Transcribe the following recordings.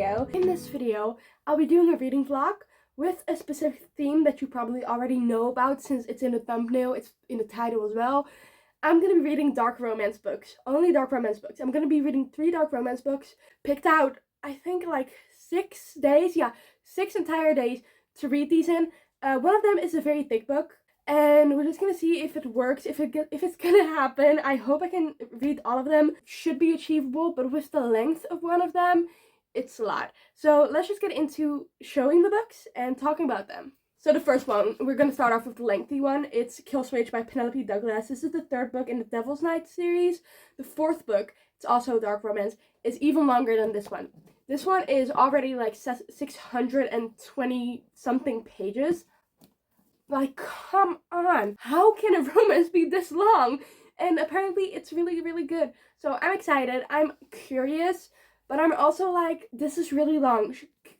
video. In this video, I'll be doing a reading vlog with a specific theme that you probably already know about since it's in the thumbnail, it's in the title as well. I'm going to be reading dark romance books, only dark romance books. I'm going to be reading 3 dark romance books, picked out, I think like 6 days, 6 entire days to read these in. One of them is a very thick book. And we're just gonna see if it works, if it's gonna happen. I hope I can read all of them. Should be achievable, but with the length of one of them, it's a lot. So let's just get into showing the books and talking about them. So the first one, we're gonna start off with the lengthy one. It's Killswitch by Penelope Douglas. This is the 3rd book in the Devil's Night series. The 4th book, it's also dark romance, is even longer than this one. This one is already like 620 something pages. Like, come on, how can a romance be this long? And apparently it's really, really good. So I'm excited, I'm curious, but I'm also like, this is really long.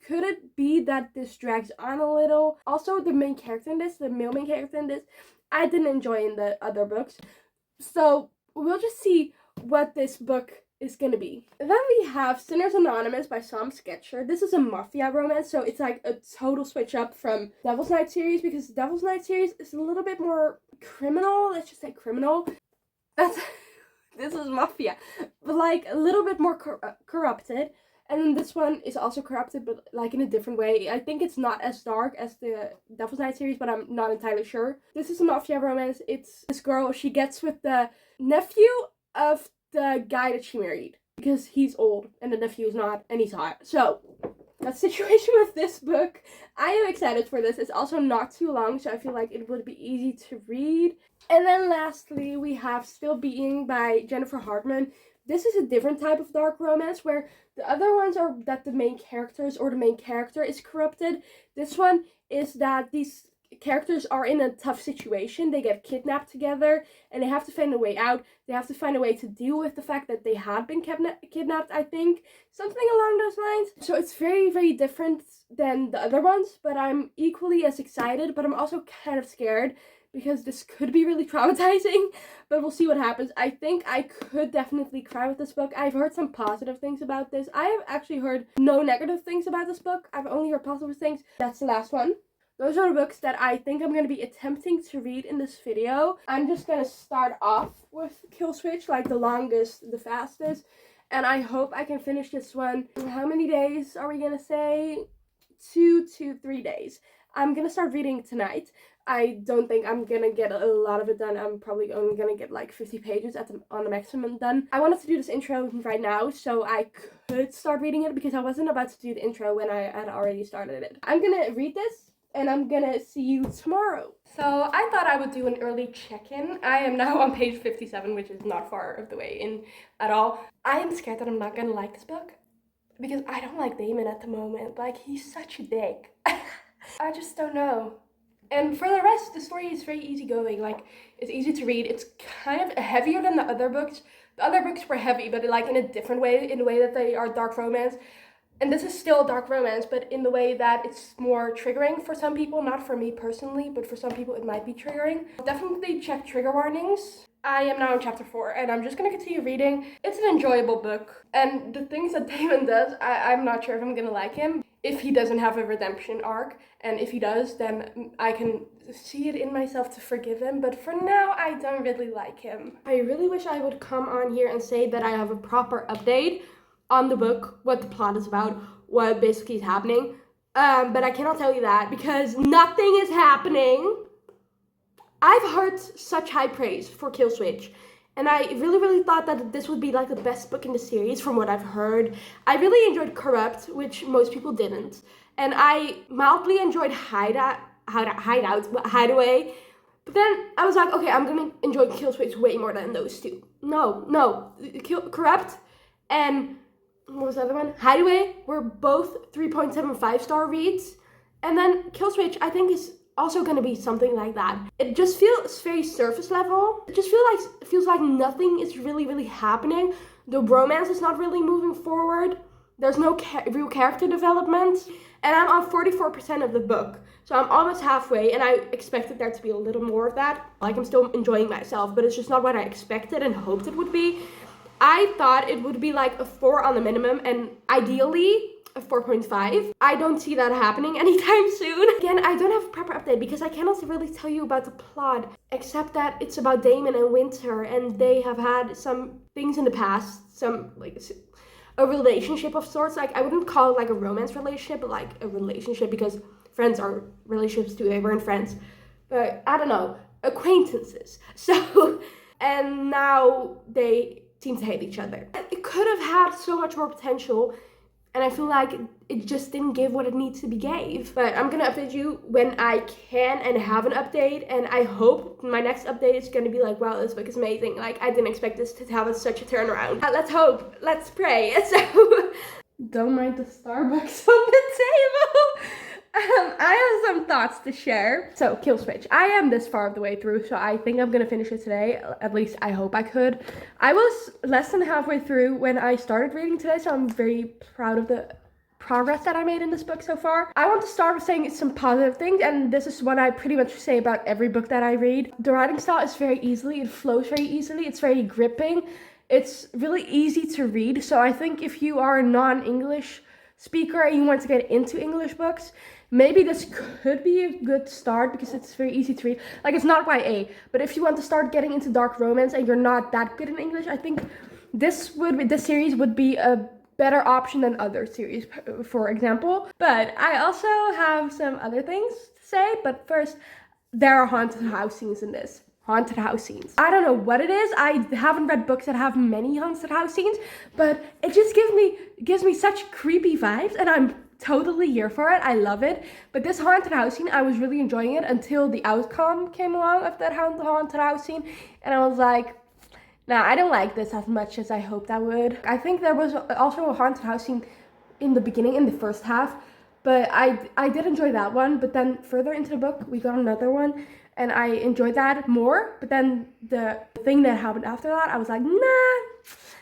Could it be that this drags on a little? Also, the main character in this, the male main character in this, I didn't enjoy in the other books. So we'll just see what this book is gonna be. Then we have Sinners Anonymous by Sam Sketcher. This is a mafia romance, so it's like a total switch up from Devil's Night series, because Devil's Night series is a little bit more criminal. Let's just say criminal. This is mafia, but like a little bit more corrupted. And then this one is also corrupted, but like in a different way. I think it's not as dark as the Devil's Night series, but I'm not entirely sure. This is a mafia romance. It's this girl, she gets with the nephew of the guy that she married, because he's old and the nephew's not, and he's hot. So that situation with this book, I am excited for this. It's also not too long, so I feel like it would be easy to read. And then lastly, we have Still Beating by Jennifer Hartman. This is a different type of dark romance, where the other ones are that the main characters or the main character is corrupted. This one is that these characters are in a tough situation. They get kidnapped together and they have to find a way out. They have to find a way to deal with the fact that they had been kidnapped, I think. Something along those lines. So it's very, very different than the other ones, but I'm equally as excited, but I'm also kind of scared because this could be really traumatizing, but we'll see what happens. I think I could definitely cry with this book. I've heard some positive things about this. I have actually heard no negative things about this book. I've only heard positive things. That's the last one. Those are the books that I think I'm going to be attempting to read in this video. I'm just going to start off with Killswitch, like the longest, the fastest. And I hope I can finish this one. How many days are we going to say? 2 to 3 days. I'm going to start reading tonight. I don't think I'm going to get a lot of it done. I'm probably only going to get like 50 pages on the maximum done. I wanted to do this intro right now so I could start reading it, because I wasn't about to do the intro when I had already started it. I'm going to read this, and I'm gonna see you tomorrow. So I thought I would do an early check-in. I am now on page 57, which is not far of the way in at all. I am scared that I'm not gonna like this book, because I don't like Damon at the moment. Like, he's such a dick. I just don't know. And for the rest, the story is very easygoing. Like, it's easy to read. It's kind of heavier than the other books. The other books were heavy, but like in a different way, in the way that they are dark romance. And this is still dark romance, but in the way that it's more triggering for some people. Not for me personally, but for some people it might be triggering. Definitely check trigger warnings. I am now in chapter 4, and I'm just going to continue reading. It's an enjoyable book. And the things that Damon does, I'm not sure if I'm going to like him. If he doesn't have a redemption arc, and if he does, then I can see it in myself to forgive him. But for now, I don't really like him. I really wish I would come on here and say that I have a proper update on the book, what the plot is about, what basically is happening, but I cannot tell you that because nothing is happening. I've heard such high praise for Killswitch, and I really thought that this would be like the best book in the series from what I've heard. I really enjoyed Corrupt, which most people didn't, and I mildly enjoyed Hideaway, but then I was like, okay, I'm gonna enjoy Killswitch way more than those two. No, Corrupt and what was the other one? Hideaway were both 3.75 star reads. And then Killswitch, I think, is also going to be something like that. It just feels very surface level. It just feels like nothing is really happening. The romance is not really moving forward. There's no real character development. And I'm on 44% of the book. So I'm almost halfway, and I expected there to be a little more of that. Like, I'm still enjoying myself, but it's just not what I expected and hoped it would be. I thought it would be like a 4 on the minimum, and ideally a 4.5. I don't see that happening anytime soon. Again, I don't have a proper update because I cannot really tell you about the plot, except that it's about Damon and Winter, and they have had some things in the past, some like a relationship of sorts. Like, I wouldn't call it like a romance relationship, but like a relationship, because friends are relationships too. They weren't friends, but I don't know, acquaintances. So, and now they seem to hate each other. It could have had so much more potential, and I feel like it just didn't give what it needs to be gave. But I'm gonna update you when I can and have an update, and I hope my next update is gonna be like, wow, this book is amazing. Like, I didn't expect this to have such a turnaround. Let's hope, let's pray. So, don't mind the Starbucks on the table. I have some thoughts to share. So, Killswitch. I am this far of the way through, so I think I'm gonna finish it today. At least I hope I could. I was less than halfway through when I started reading today, so I'm very proud of the progress that I made in this book so far. I want to start with saying some positive things, and this is what I pretty much say about every book that I read. The writing style is it flows very easily, it's very gripping, it's really easy to read. So I think if you are a non-English speaker and you want to get into English books, maybe this could be a good start because it's very easy to read. Like, it's not YA, but if you want to start getting into dark romance and you're not that good in English, I think this series would be a better option than other series, for example. But I also have some other things to say. But first, there are haunted house scenes in this. Haunted house scenes. I don't know what it is. I haven't read books that have many haunted house scenes, but it just gives me such creepy vibes, and I'm totally here for it. I love it. But this haunted house scene, I was really enjoying it until the outcome came along of that haunted house scene, and I was like, nah, I don't like this as much as I hoped I would. I think there was also a haunted house scene in the beginning, in the first half, but I did enjoy that one. But then further into the book, we got another one, and I enjoyed that more. But then the thing that happened after that, I was like, nah,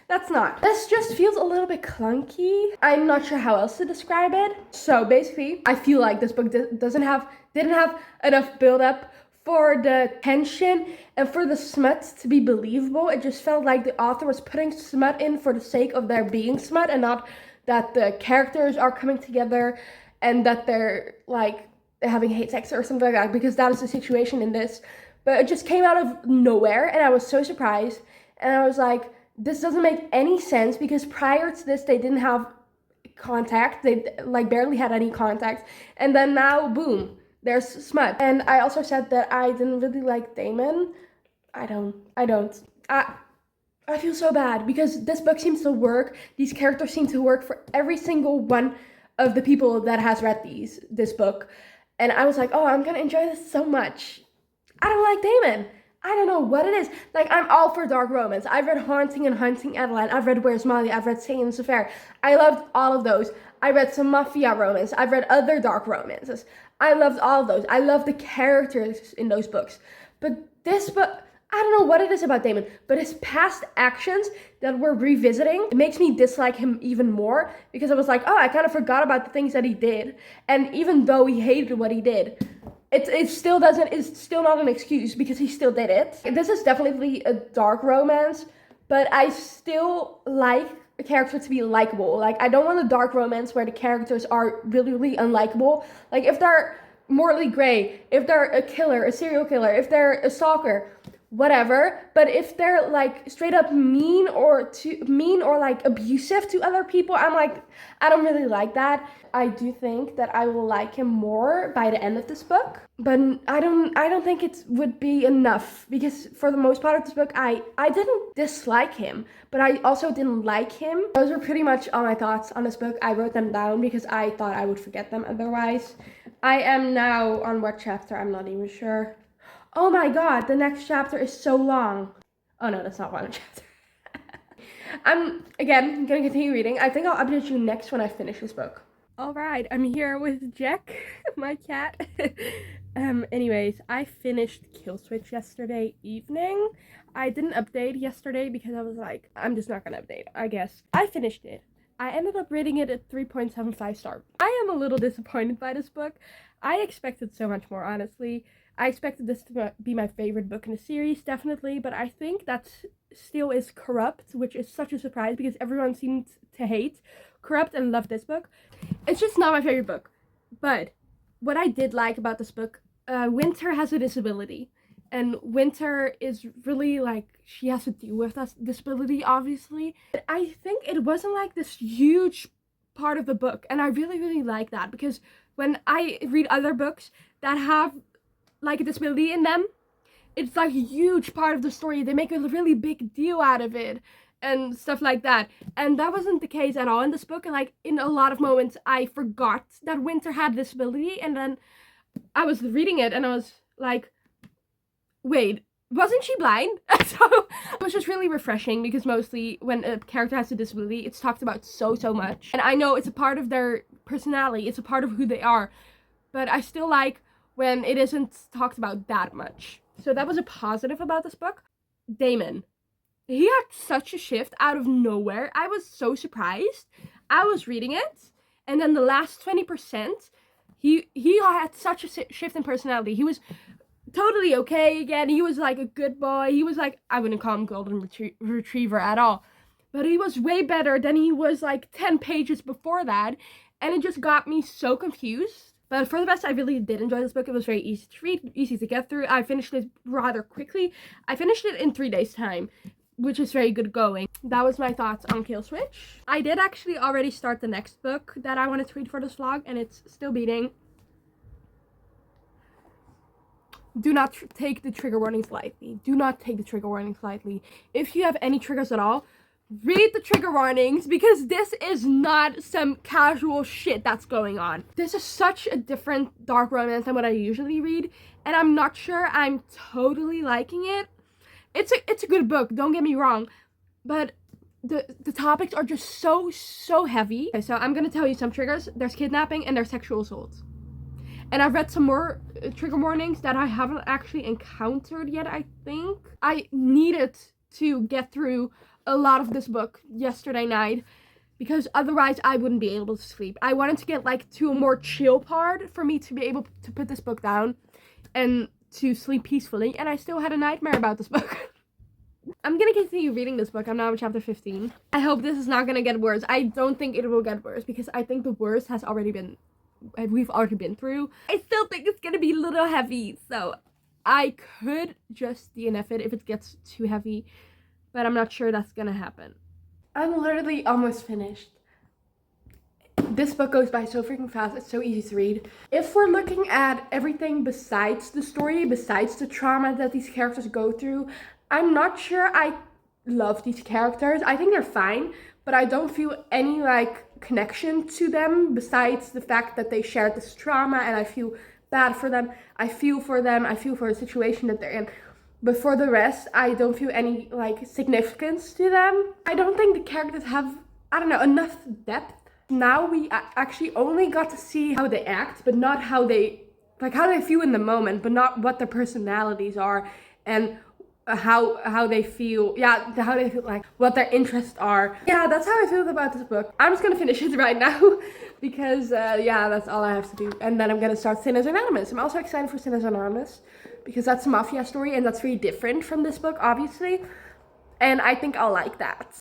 that's not. This just feels a little bit clunky. I'm not sure how else to describe it. So basically, I feel like this book didn't have enough build up for the tension and for the smut to be believable. It just felt like the author was putting smut in for the sake of there being smut, and not that the characters are coming together and that they're like having hate sex or something like that, because that is the situation in this. But it just came out of nowhere, and I was so surprised, and I was like, this doesn't make any sense, because prior to this they didn't have contact. They like barely had any contact, and then now boom, there's smut. And I also said that I didn't really like Damon. I don't. I feel so bad because this book seems to work. These characters seem to work for every single one of the people that has read this book. And I was like, oh, I'm gonna enjoy this so much. I don't like Damon. I don't know what it is. Like, I'm all for dark romance. I've read Haunting and Hunting Adeline. I've read Where's Molly. I've read Satan's Affair. I loved all of those. I read some mafia romance. I've read other dark romances. I loved all of those. I love the characters in those books. But this book, I don't know what it is about Damon, but his past actions that we're revisiting, it makes me dislike him even more, because I was like, oh, I kind of forgot about the things that he did. And even though he hated what he did, it's still not an excuse, because he still did it. This is definitely a dark romance, but I still like a character to be likable. Like, I don't want a dark romance where the characters are really, really unlikable. Like, if they're morally gray, if they're a killer, a serial killer, if they're a stalker, whatever. But if they're like straight up mean or like abusive to other people, I'm like, I don't really like that. I do think that I will like him more by the end of this book, but I don't think it would be enough, because for the most part of this book, I didn't dislike him, but I also didn't like him. Those were pretty much all my thoughts on this book. I wrote them down because I thought I would forget them otherwise. I am now on what chapter? I'm not even sure. Oh my god, the next chapter is so long. Oh no, that's not one chapter. I'm, again, gonna continue reading. I think I'll update you next when I finish this book. Alright, I'm here with Jack, my cat. Anyways, I finished Killswitch yesterday evening. I didn't update yesterday because I was like, I'm just not gonna update, I guess. I finished it. I ended up rating it at 3.75 star. I am a little disappointed by this book. I expected so much more, honestly. I expected this to be my favorite book in the series, definitely, but I think that still is Corrupt, which is such a surprise because everyone seemed to hate Corrupt and love this book. It's just not my favorite book. But what I did like about this book, Winter has a disability. And Winter is really like, she has to deal with that disability, obviously. But I think it wasn't like this huge part of the book. And I really, really like that because when I read other books that have like a disability in them, it's like a huge part of the story. They make a really big deal out of it and stuff like that. And that wasn't the case at all in this book. And like in a lot of moments, I forgot that Winter had disability. And then I was reading it and I was like, wait, wasn't she blind? So it was just really refreshing because mostly when a character has a disability, it's talked about so much. And I know it's a part of their personality. It's a part of who they are. But I still like when it isn't talked about that much. So that was a positive about this book. Damon. He had such a shift out of nowhere. I was so surprised. I was reading it, and then the last 20%, he had such a shift in personality. He was totally okay again. He was like a good boy. He was like, I wouldn't call him golden retriever at all. But he was way better than he was like 10 pages before that. And it just got me so confused. But for the rest, I really did enjoy this book. It was very easy to read, easy to get through. I finished it rather quickly. I finished it in 3 days' time, which is very good going. That was my thoughts on Kill Switch. I did actually already start the next book that I wanted to read for this vlog, and it's still beating. Do not take the trigger warnings lightly. Do not take the trigger warnings lightly. If you have any triggers at all, read the trigger warnings because this is not some casual shit that's going on. This is such a different dark romance than what I usually read, and I'm not sure I'm totally liking it. It's a good book, don't get me wrong, but the topics are just so heavy. Okay, so I'm gonna tell you some triggers. There's kidnapping and there's sexual assault. And I've read some more trigger warnings that I haven't actually encountered yet, I think. I needed to get through a lot of this book yesterday night because otherwise I wouldn't be able to sleep. I wanted to get like to a more chill part for me to be able to put this book down and to sleep peacefully, and I still had a nightmare about this book. I'm gonna continue reading this book. I'm now in chapter 15. I hope this is not gonna get worse. I don't think it will get worse because I think the worst has already been, we've already been through. I still think it's gonna be a little heavy, so I could just DNF it if it gets too heavy, but I'm not sure that's gonna happen. I'm literally almost finished. This book goes by so freaking fast. It's so easy to read. If we're looking at everything besides the story, besides the trauma that these characters go through, I'm not sure I love these characters. I think they're fine, but I don't feel any like connection to them besides the fact that they shared this trauma and I feel bad for them. I feel for them. I feel for the situation that they're in. But for the rest, I don't feel any like significance to them. I don't think the characters have, I don't know, enough depth. Now we actually only got to see how they act, but not how they, like how they feel in the moment, but not what their personalities are and how they feel, how they feel, like what their interests are. Yeah, that's how I feel about this book. I'm just gonna finish it right now because that's all I have to do, and then I'm gonna start Sinners Anonymous. I'm also excited for Sinners Anonymous because that's a mafia story and that's very different from this book, obviously, and I think I'll like that.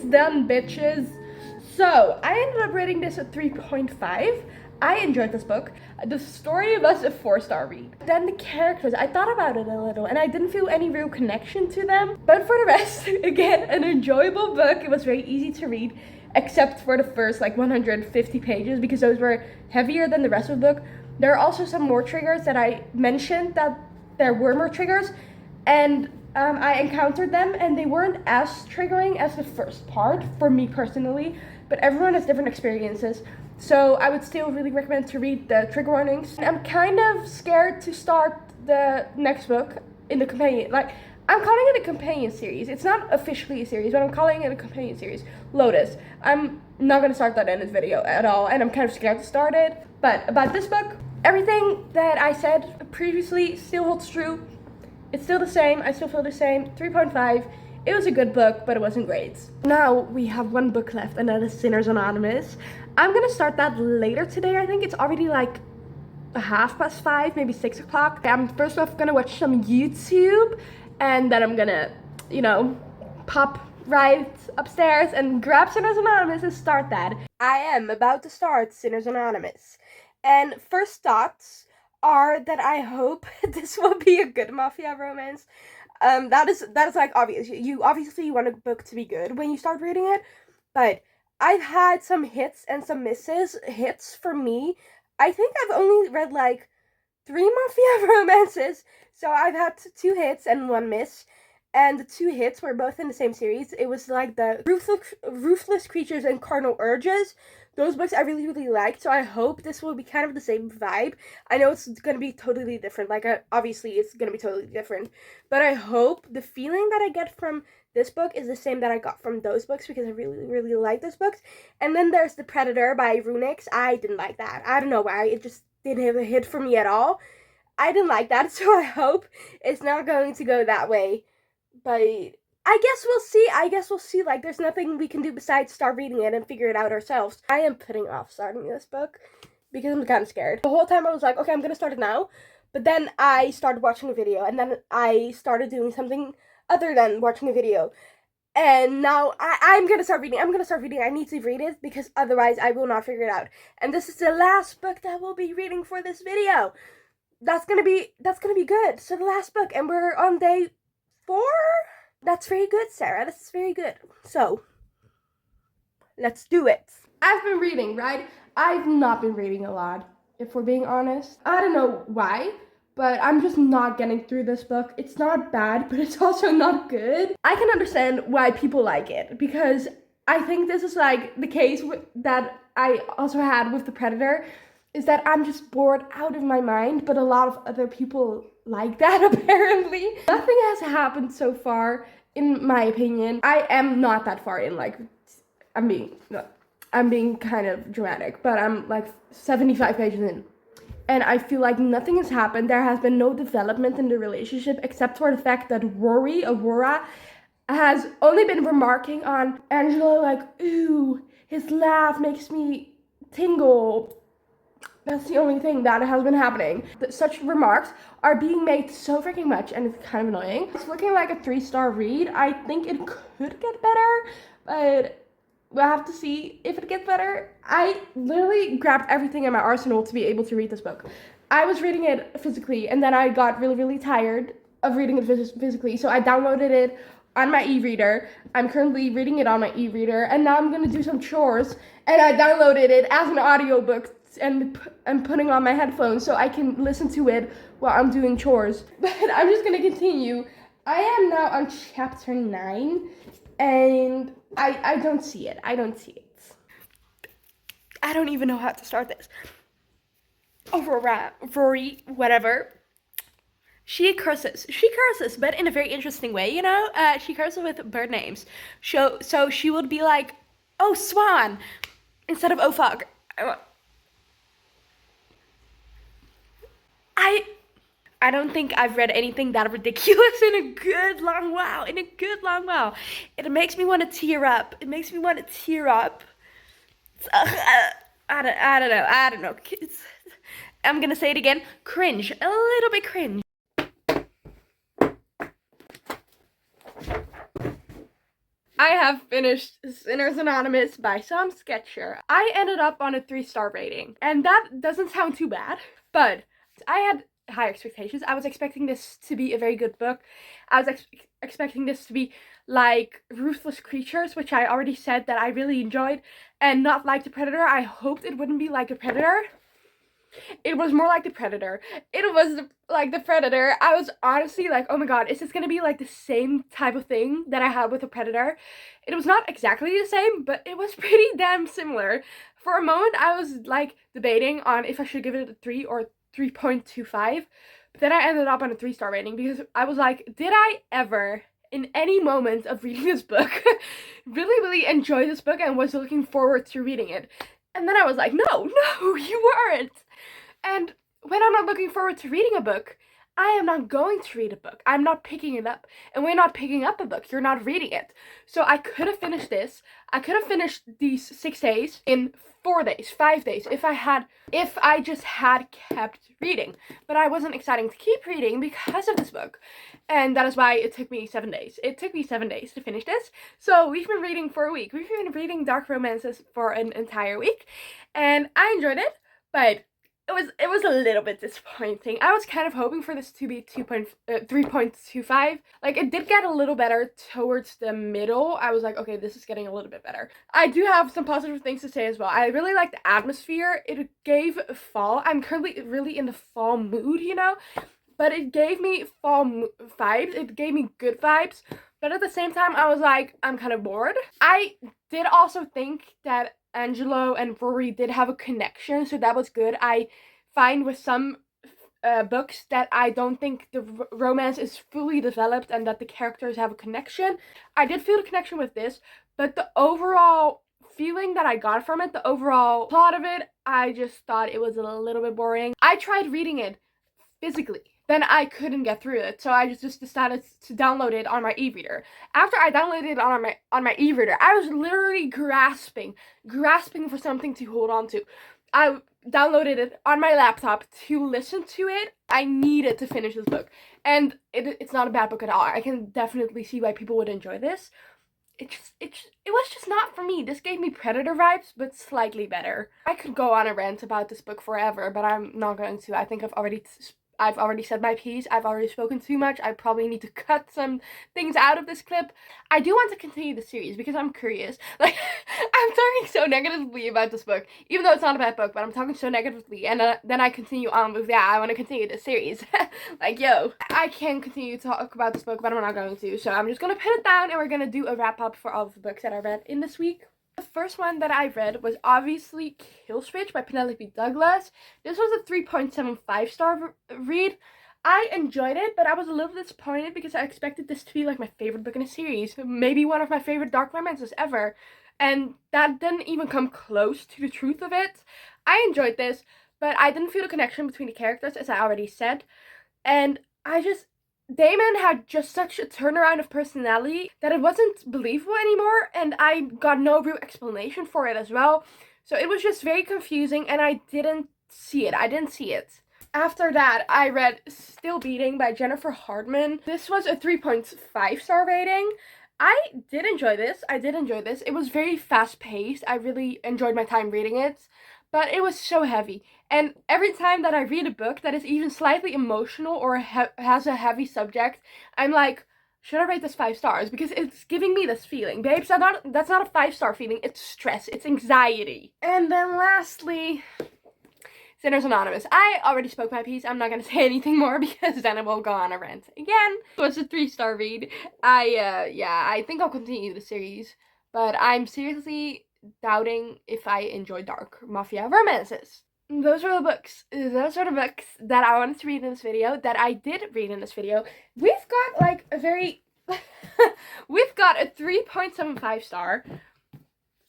Done, bitches. So I ended up rating this at 3.5. I enjoyed this book. The story was a 4-star read. Then the characters, I thought about it a little and I didn't feel any real connection to them. But for the rest, again, an enjoyable book. It was very easy to read, except for the first like 150 pages because those were heavier than the rest of the book. There are also some more triggers that I mentioned that there were more triggers, and I encountered them and they weren't as triggering as the first part for me personally, but everyone has different experiences. So I would still really recommend to read the trigger warnings. I'm kind of scared to start the next book in the companion, like, I'm calling it a companion series. It's not officially a series, but I'm calling it a companion series. Lotus. I'm not gonna start that in this video at all, and I'm kind of scared to start it. But about this book, everything that I said previously still holds true. It's still the same. I still feel the same. 3.5. It was a good book, but it wasn't great. Now we have one book left, and that is Sinners Anonymous. I'm gonna start that later today. I think it's already like 5:30, maybe 6 o'clock. I'm first off gonna watch some YouTube, and then I'm gonna, pop right upstairs and grab Sinners Anonymous and start that. I am about to start Sinners Anonymous. And first thoughts are that I hope this will be a good mafia romance. That is like obvious. You obviously want a book to be good when you start reading it, but I've had some hits and some misses. Hits for me, I think I've only read like 3 mafia romances, so I've had 2 hits and 1 miss, and the 2 hits were both in the same series. It was like the Ruthless Creatures and Carnal Urges. Those books I really, really liked, so I hope this will be kind of the same vibe. I know it's going to be totally different, like, obviously it's going to be totally different, but I hope the feeling that I get from this book is the same that I got from those books, because I really, really like those books. And then there's The Predator by Runix. I didn't like that. I don't know why, it just didn't have a hit for me at all. I didn't like that, so I hope it's not going to go that way. But I guess we'll see. Like, there's nothing we can do besides start reading it and figure it out ourselves. I am putting off starting this book because I'm kind of scared. The whole time I was like, okay, I'm gonna start it now. But then I started watching a video, and then I started doing something other than watching a video. And now I'm gonna start reading. I need to read it because otherwise I will not figure it out. And this is the last book that we'll be reading for this video. That's gonna be good. So the last book, and we're on day 4? That's very good, Sarah. That's very good. So let's do it. I've been reading, right? I've not been reading a lot, if we're being honest. I don't know why, but I'm just not getting through this book. It's not bad, but it's also not good. I can understand why people like it, because I think this is like the case that I also had with The Predator, is that I'm just bored out of my mind, but a lot of other people like that, apparently. Nothing has happened so far, in my opinion. I am not that far in, like, I'm being kind of dramatic, but I'm like 75 pages in. And I feel like nothing has happened. There has been no development in the relationship, except for the fact that Aurora, has only been remarking on Angela, like, ooh, his laugh makes me tingle. That's the only thing that has been happening. Such remarks are being made so freaking much, and it's kind of annoying. It's looking like a 3-star read. I think it could get better, but we'll have to see if it gets better. I literally grabbed everything in my arsenal to be able to read this book. I was reading it physically, and then I got really, really tired of reading it physically, so I downloaded it on my e-reader. I'm currently reading it on my e-reader, and now I'm gonna do some chores, and I downloaded it as an audiobook and I'm putting on my headphones so I can listen to it while I'm doing chores. But I'm just gonna continue. I am now on chapter 9, and I don't see it. I don't even know how to start this. Aurora, Rory, whatever. She curses, but in a very interesting way, you know? She curses with bird names. So she would be like, oh, swan, instead of oh, fuck. I don't think I've read anything that ridiculous in a good long while. It makes me want to tear up. I don't know. I'm gonna say it again. Cringe. A little bit cringe. I have finished Sinners Anonymous by Sam Sketcher. I ended up on a 3-star rating, and that doesn't sound too bad, but I had high expectations. I was expecting this to be a very good book. I was expecting this to be like Ruthless Creatures, which I already said that I really enjoyed, and not like The Predator. I hoped it wouldn't be like The Predator. It was more like The Predator. It was like The Predator. I was honestly like, oh my god, is this gonna be like the same type of thing that I had with The Predator? It was not exactly the same, but it was pretty damn similar. For a moment, I was like debating on if I should give it a 3 or 3.25. But then I ended up on a 3-star rating because I was like, did I ever, in any moment of reading this book, really enjoy this book and was looking forward to reading it? And then I was like, no, you weren't. And when I'm not looking forward to reading a book, I am not going to read a book. I'm not picking it up. And when you're not picking up a book, you're not reading it. So I could have finished this. I could have finished these 6 days in 4 days, 5 days, if I just had kept reading. But I wasn't excited to keep reading because of this book. And that is why it took me 7 days. It took me 7 days to finish this. So we've been reading for a week. We've been reading dark romances for an entire week. And I enjoyed it, but it was a little bit disappointing. I was kind of hoping for this to be 3.25. Like, it did get a little better towards the middle. I was like, okay, this is getting a little bit better. I do have some positive things to say as well. I really like the atmosphere. It gave fall. I'm currently really in the fall mood, you know? But it gave me fall vibes. It gave me good vibes. But at the same time, I was like, I'm kind of bored. I did also think that Angelo and Rory did have a connection, so that was good. I find with some books that I don't think the romance is fully developed and that the characters have a connection. I did feel the connection with this, but the overall feeling that I got from it, the overall plot of it, I just thought it was a little bit boring. I tried reading it physically. Then I couldn't get through it, so I just decided to download it on my e-reader. After I downloaded it on my e-reader, I was literally grasping for something to hold on to. I downloaded it on my laptop to listen to it. I needed to finish this book, and it's not a bad book at all. I can definitely see why people would enjoy this. It was just not for me. This gave me Predator vibes, but slightly better. I could go on a rant about this book forever, but I'm not going to. I think I've already said my piece. I've already spoken too much. I probably need to cut some things out of this clip. I do want to continue the series because I'm curious. Like, I'm talking so negatively about this book, even though it's not a bad book, but I'm talking so negatively. And then I continue on with, yeah, I want to continue this series. Like, yo, I can continue to talk about this book, but I'm not going to. So I'm just going to put it down and we're going to do a wrap up for all of the books that I read in this week. The first one that I read was obviously Kill Switch by Penelope Douglas. This was a 3.75 star read. I enjoyed it, but I was a little disappointed because I expected this to be like my favorite book in a series. Maybe one of my favorite dark romances ever. And that didn't even come close to the truth of it. I enjoyed this, but I didn't feel the connection between the characters, as I already said. And Damon had just such a turnaround of personality that it wasn't believable anymore, and I got no real explanation for it as well. So it was just very confusing, and I didn't see it. After that, I read Still Beating by Jennifer Hardiman. This was a 3.5 star rating. I did enjoy this. It was very fast-paced. I really enjoyed my time reading it. But it was so heavy. And every time that I read a book that is even slightly emotional or has a heavy subject, I'm like, should I rate this 5 stars? Because it's giving me this feeling. Babes, that's not a 5-star feeling. It's stress. It's anxiety. And then lastly, Sinners Anonymous. I already spoke my piece. I'm not going to say anything more because then I will go on a rant again. So it's a 3-star read. I think I'll continue the series. But I'm seriously doubting if I enjoy dark mafia romances. Those are the books that I wanted to read in this video, that I did read in this video. We've got like a very we've got a 3.75 star,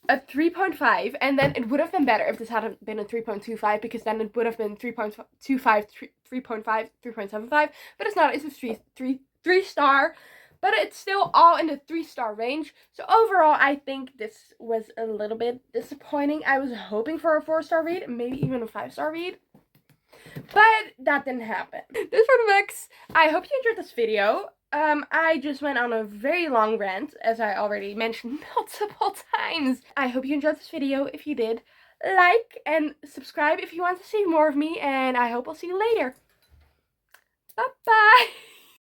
a 3.5, and then it would have been better if this hadn't been a 3.25, because then it would have been 3.25, 3.5, 3.75, but it's not. It's a 3-star. But it's still all in the 3-star range. So overall, I think this was a little bit disappointing. I was hoping for a 4-star read, maybe even a 5-star read. But that didn't happen. Those were the books. I hope you enjoyed this video. I just went on a very long rant, as I already mentioned multiple times. I hope you enjoyed this video. If you did, like and subscribe if you want to see more of me. And I hope I'll see you later. Bye-bye.